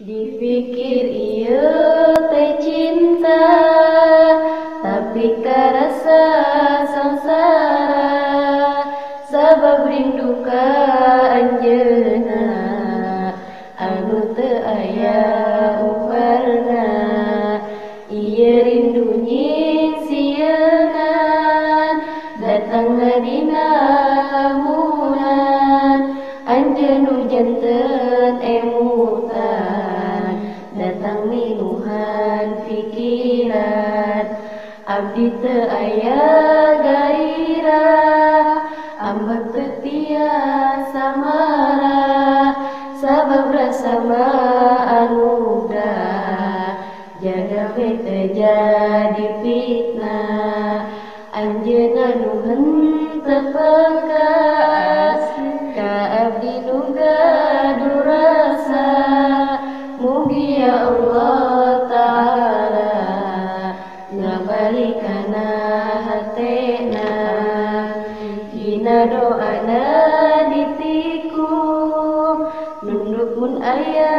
Dipikir iya teh cinta, tapi karasa sangsara, sabab rindu ka anjeunna, anu teu aya ubarna. Ieu rindu nyingsieunan, datang dina lamunan, anjeun hujan janten emutan, datang minuhan pikiran. Abdi teu aya gairah, ambek teu tiasa marah, sabab rasa mah anugrah, jaga we teu jadi fitnah. Anjeunna nu henteu pekas, ka abdi nu gaduh rasa. Mugi ya Allah Ta'ala ngabalikana hatena, dina doana ditiku, nunduk mun aya